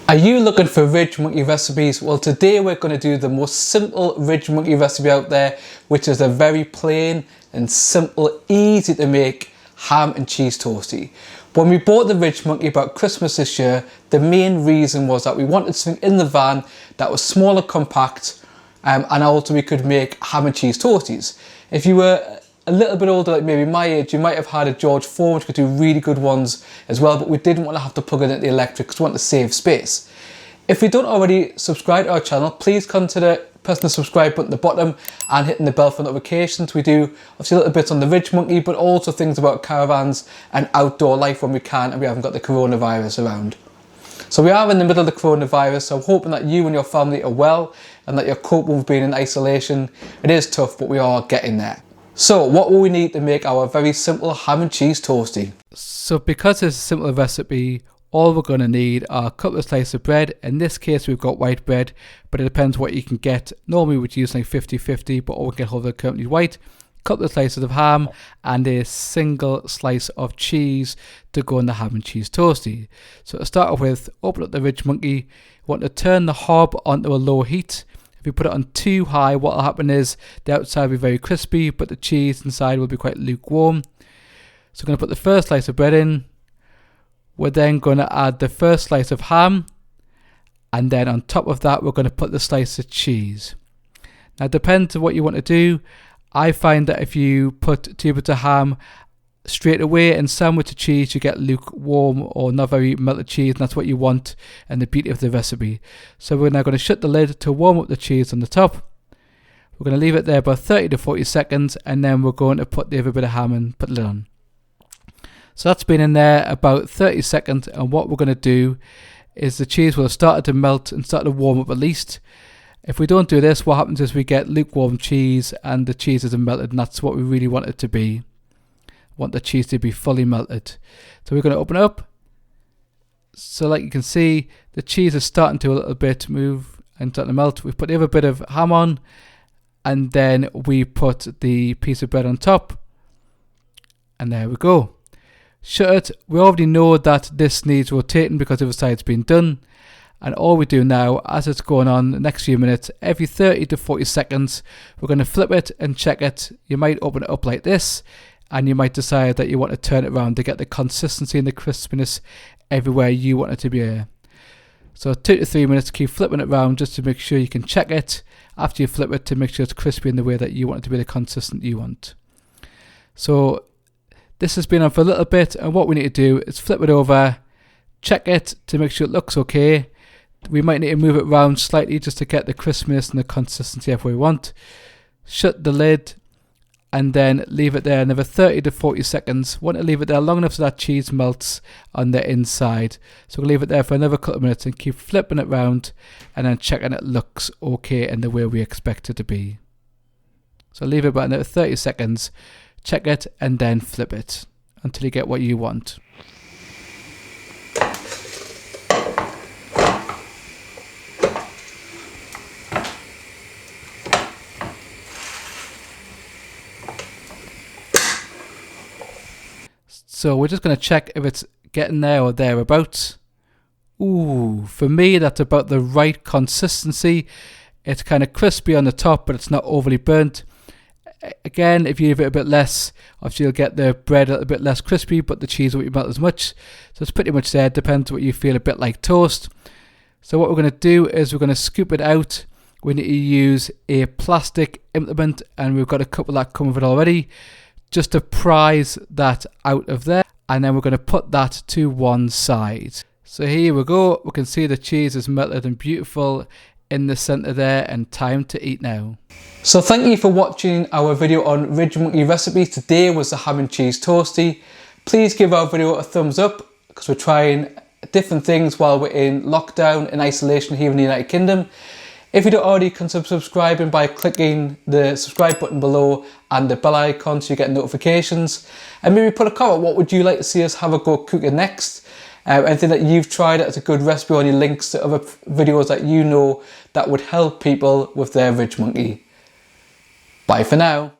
Are you looking for Ridgemonkey recipes? Well, today we're going to do the most simple Ridgemonkey recipe out there, which is a very plain and simple, easy to make ham and cheese toastie. When we bought the Ridgemonkey about Christmas this year, the main reason was that we wanted something in the van that was small and compact, and also we could make ham and cheese toasties. If you were a little bit older, like maybe my age, you might have had a George 4, which could do really good ones as well, but we didn't want to have to plug it into the electric because we want to save space. If you don't already subscribe to our channel, please consider pressing the subscribe button at the bottom and hitting the bell for notifications. We do obviously little bits on the Ridgemonkey, but also things about caravans and outdoor life when we can and we haven't got the coronavirus around. So we are in the middle of the coronavirus, so I'm hoping that you and your family are well and that you're coping with being in isolation. It is tough, but we are getting there. So what will we need to make our very simple ham and cheese toastie? So because it's a simple recipe, all we're going to need are a couple of slices of bread. In this case we've got white bread, but it depends what you can get. Normally we'd use like 50-50, but all we get hold of currently white. A couple of slices of ham and a single slice of cheese to go in the ham and cheese toastie. So to start off with, open up the Ridgemonkey. Want to turn the hob onto a low heat. If you put it on too high, what will happen is the outside will be very crispy, but the cheese inside will be quite lukewarm. So I'm going to put the first slice of bread in. We're then going to add the first slice of ham, and then on top of that we're going to put the slice of cheese. Now it depends on what you want to do. I find that if you put 2 bits of ham straight away and sandwich the cheese, you get lukewarm or not very melted cheese, and that's what you want and the beauty of the recipe. So we're now going to shut the lid to warm up the cheese on the top. We're going to leave it there about 30 to 40 seconds, and then we're going to put the other bit of ham and put the lid on. So that's been in there about 30 seconds, and what we're going to do is the cheese will have started to melt and start to warm up at least. If we don't do this, what happens is we get lukewarm cheese and the cheese isn't melted, and that's what we really want it to be. Want the cheese to be fully melted. So we're going to open it up. So like you can see, the cheese is starting to a little bit move and starting to melt. We put the other bit of ham on, and then we put the piece of bread on top, and there we go. Shut it. We already know that this needs rotating because the other side's been done, and all we do now as it's going on the next few minutes, every 30 to 40 seconds we're going to flip it and check it. You might open it up like this, and you might decide that you want to turn it around to get the consistency and the crispiness everywhere you want it to be. So 2 to 3 minutes, keep flipping it around just to make sure you can check it after you flip it to make sure it's crispy in the way that you want it to be, the consistent you want. So this has been on for a little bit, and what we need to do is flip it over, check it to make sure it looks okay. We might need to move it around slightly just to get the crispness and the consistency of what we want. Shut the lid and then leave it there another 30 to 40 seconds. Want to leave it there long enough so that cheese melts on the inside. So we'll leave it there for another couple of minutes and keep flipping it around and then checking it looks okay in the way we expect it to be. So leave it about another 30 seconds. Check it and then flip it until you get what you want. So we're just going to check if it's getting there or thereabouts. Ooh, for me that's about the right consistency. It's kind of crispy on the top, but it's not overly burnt. Again, if you leave it a bit less, obviously you'll get the bread a little bit less crispy, but the cheese won't melt as much. So it's pretty much there. Depends what you feel, a bit like toast. So what we're going to do is we're going to scoop it out. We need to use a plastic implement, and we've got a couple that come with it already, just to prise that out of there. And then we're going to put that to one side. So here we go. We can see the cheese is melted and beautiful in the center there, and time to eat now. So thank you for watching our video on Ridgemonkey Recipe. Today was the ham and cheese toastie. Please give our video a thumbs up because we're trying different things while we're in lockdown and isolation here in the United Kingdom. If you don't already, consider subscribing by clicking the subscribe button below and the bell icon so you get notifications. And maybe put a comment, what would you like to see us have a go cooking next? Anything that you've tried that's a good recipe, or any links to other videos that you know that would help people with their Ridgemonkey. Bye for now.